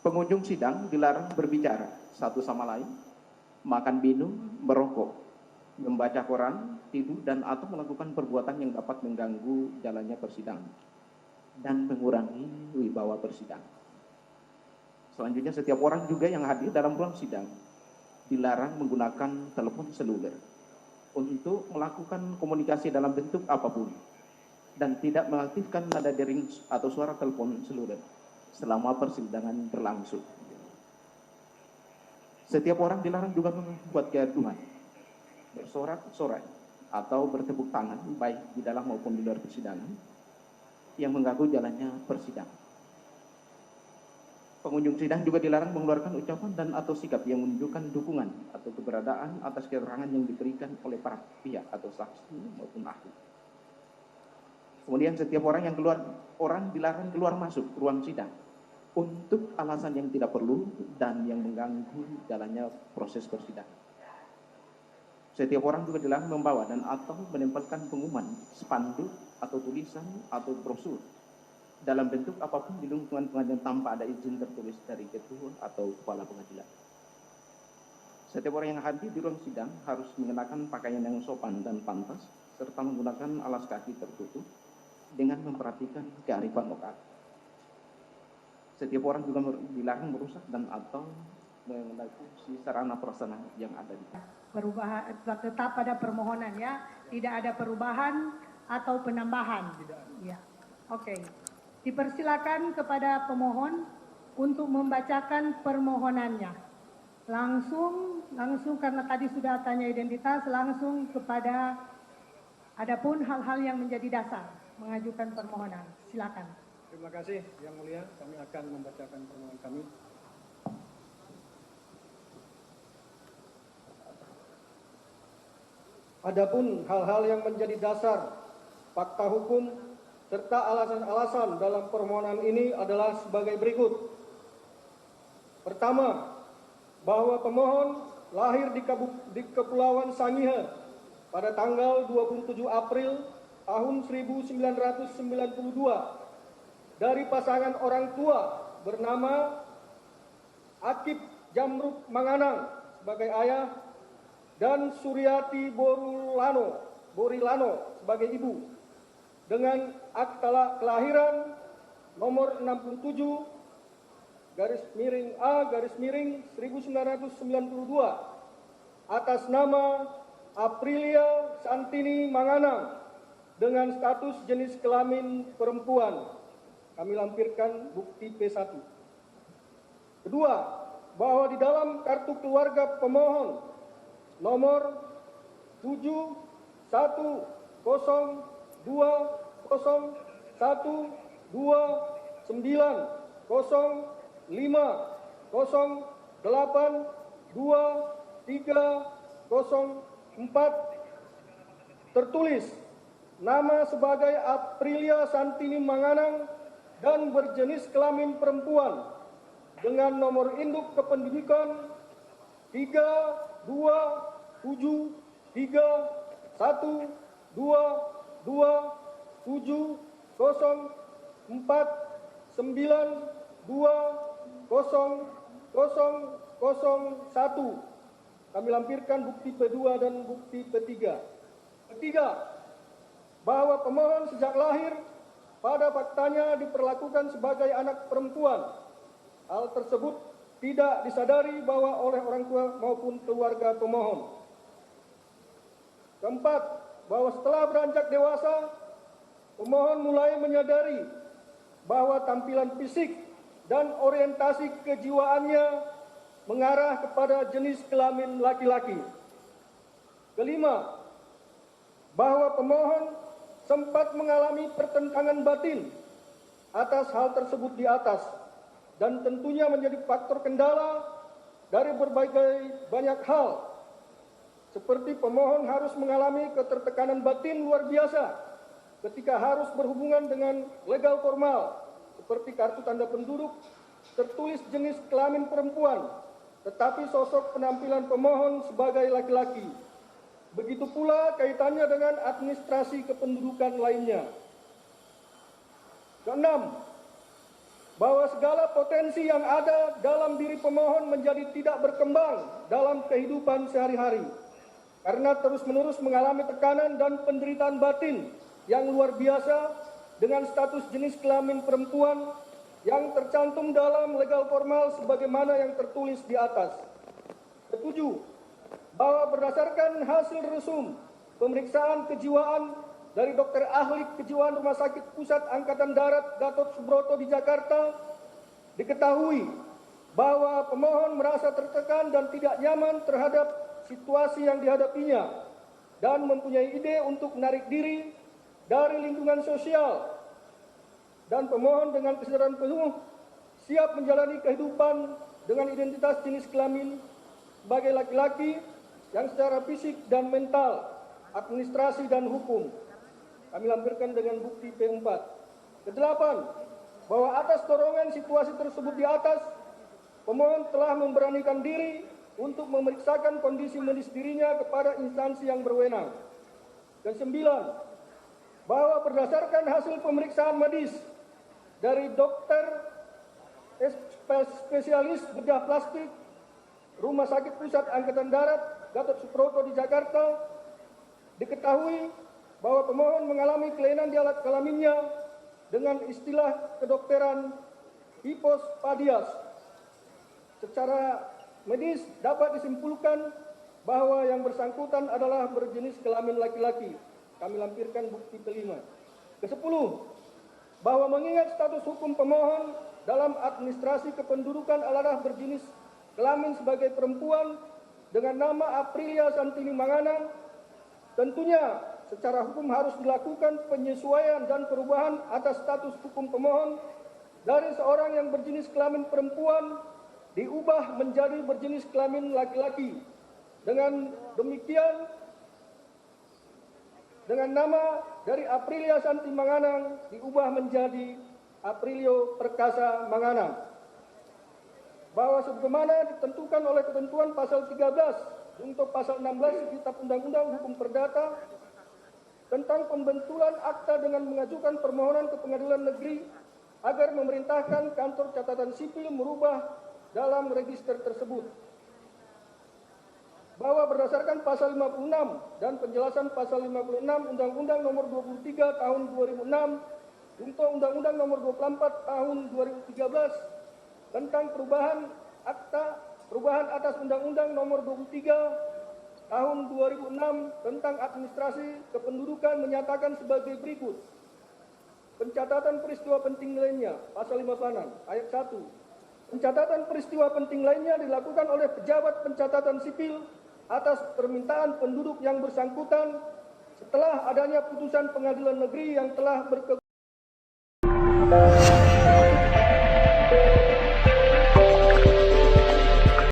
Pengunjung sidang dilarang berbicara satu sama lain, makan minum, merokok, membaca koran, tidur, dan atau melakukan perbuatan yang dapat mengganggu jalannya persidangan dan mengurangi wibawa persidangan. Selanjutnya, setiap orang juga yang hadir dalam ruang sidang dilarang menggunakan telepon seluler untuk melakukan komunikasi dalam bentuk apapun dan tidak mengaktifkan nada dering atau suara telepon seluler selama persidangan berlangsung. Setiap orang dilarang juga membuat kegaduhan, bersorak-sorai, atau bertepuk tangan baik di dalam maupun di luar persidangan yang mengganggu jalannya persidangan. Pengunjung sidang juga dilarang mengeluarkan ucapan dan atau sikap yang menunjukkan dukungan atau keberadaan atas keterangan yang diberikan oleh para pihak atau saksi maupun ahli. Kemudian setiap orang dilarang keluar masuk ruang sidang untuk alasan yang tidak perlu dan yang mengganggu jalannya proses persidangan. Setiap orang juga dilarang membawa dan atau menempelkan pengumuman, spanduk atau tulisan atau brosur dalam bentuk apapun di lingkungan pengadilan tanpa ada izin tertulis dari ketua atau kepala pengadilan. Setiap orang yang hadir di ruang sidang harus mengenakan pakaian yang sopan dan pantas serta menggunakan alas kaki tertutup dengan memperhatikan kearifan lokal. Setiap orang juga dilarang merusak dan atau mengendarai sarana prasarana yang ada di sana. Perubahan tetap pada permohonan ya, tidak ada perubahan atau penambahan. Ya, oke. Dipersilakan kepada pemohon untuk membacakan permohonannya. Langsung karena tadi sudah tanya identitas, langsung kepada adapun hal-hal yang menjadi dasar mengajukan permohonan. Silakan. Terima kasih Yang Mulia, kami akan membacakan permohonan kami. Adapun hal-hal yang menjadi dasar fakta hukum serta alasan-alasan dalam permohonan ini adalah sebagai berikut. Pertama, bahwa pemohon lahir di Kepulauan Sangihe pada tanggal 27 April tahun 1992 dari pasangan orang tua bernama Akip Jamruk Manganang sebagai ayah dan Suryati Borilano sebagai ibu, dengan akta kelahiran nomor 67 /A/1992 atas nama Aprilia Santini Manganang dengan status jenis kelamin perempuan. Kami lampirkan bukti P1. Kedua, bahwa di dalam kartu keluarga pemohon nomor 710209082304 tertulis nama sebagai Aprilia Santini Manganang dan berjenis kelamin perempuan dengan nomor induk kependudukan 322373049200001. Kami lampirkan bukti P2 dan bukti P3. Ketiga, bahwa pemohon sejak lahir pada faktanya diperlakukan sebagai anak perempuan. Hal tersebut tidak disadari bahwa oleh orang tua maupun keluarga pemohon. Keempat, bahwa setelah beranjak dewasa, pemohon mulai menyadari bahwa tampilan fisik dan orientasi kejiwaannya mengarah kepada jenis kelamin laki-laki. Kelima, bahwa pemohon sempat mengalami pertentangan batin atas hal tersebut di atas, dan tentunya menjadi faktor kendala dari berbagai banyak hal, seperti pemohon harus mengalami ketertekanan batin luar biasa ketika harus berhubungan dengan legal formal, seperti kartu tanda penduduk tertulis jenis kelamin perempuan, tetapi sosok penampilan pemohon sebagai laki-laki. Begitu pula kaitannya dengan administrasi kependudukan lainnya. Keenam, bahwa segala potensi yang ada dalam diri pemohon menjadi tidak berkembang dalam kehidupan sehari-hari karena terus-menerus mengalami tekanan dan penderitaan batin yang luar biasa dengan status jenis kelamin perempuan yang tercantum dalam legal formal sebagaimana yang tertulis di atas. Ketujuh, bahwa berdasarkan hasil resum pemeriksaan kejiwaan dari dokter ahli kejiwaan Rumah Sakit Pusat Angkatan Darat Gatot Subroto di Jakarta, diketahui bahwa pemohon merasa tertekan dan tidak nyaman terhadap situasi yang dihadapinya dan mempunyai ide untuk menarik diri dari lingkungan sosial, dan pemohon dengan kesadaran penuh siap menjalani kehidupan dengan identitas jenis kelamin sebagai laki-laki yang secara fisik dan mental, administrasi dan hukum. Kami lampirkan dengan bukti P4. Kedelapan, bahwa atas dorongan situasi tersebut di atas, pemohon telah memberanikan diri untuk memeriksakan kondisi medis dirinya kepada instansi yang berwenang. Dan sembilan, bahwa berdasarkan hasil pemeriksaan medis dari dokter spesialis bedah plastik Rumah Sakit Pusat Angkatan Darat Gatot Subroto di Jakarta, diketahui bahwa pemohon mengalami kelainan di alat kelaminnya dengan istilah kedokteran hipospadias. Secara medis dapat disimpulkan bahwa yang bersangkutan adalah berjenis kelamin laki-laki. Kami lampirkan bukti kelima. Kesepuluh, bahwa mengingat status hukum pemohon dalam administrasi kependudukan adalah berjenis kelamin sebagai perempuan dengan nama Aprilia Santini Manganang, tentunya secara hukum harus dilakukan penyesuaian dan perubahan atas status hukum pemohon dari seorang yang berjenis kelamin perempuan diubah menjadi berjenis kelamin laki-laki. Dengan demikian, dengan nama dari Aprilia Santi Manganang diubah menjadi Aprilio Perkasa Manganang. Bahwa sebagaimana ditentukan oleh ketentuan pasal 13 untuk pasal 16 Kitab Undang-Undang Hukum Perdata tentang pembentulan akta dengan mengajukan permohonan ke Pengadilan Negeri agar memerintahkan kantor catatan sipil merubah dalam register tersebut. Bahwa berdasarkan pasal 56 dan penjelasan pasal 56 Undang-Undang Nomor 23 Tahun 2006 untuk Undang-Undang Nomor 24 Tahun 2013 tentang perubahan atas Undang-Undang Nomor 23 Tahun 2006 tentang administrasi kependudukan menyatakan sebagai berikut. Pencatatan peristiwa penting lainnya, pasal 56 ayat 1. Pencatatan peristiwa penting lainnya dilakukan oleh pejabat pencatatan sipil atas permintaan penduduk yang bersangkutan setelah adanya putusan pengadilan negeri yang telah berkeputusan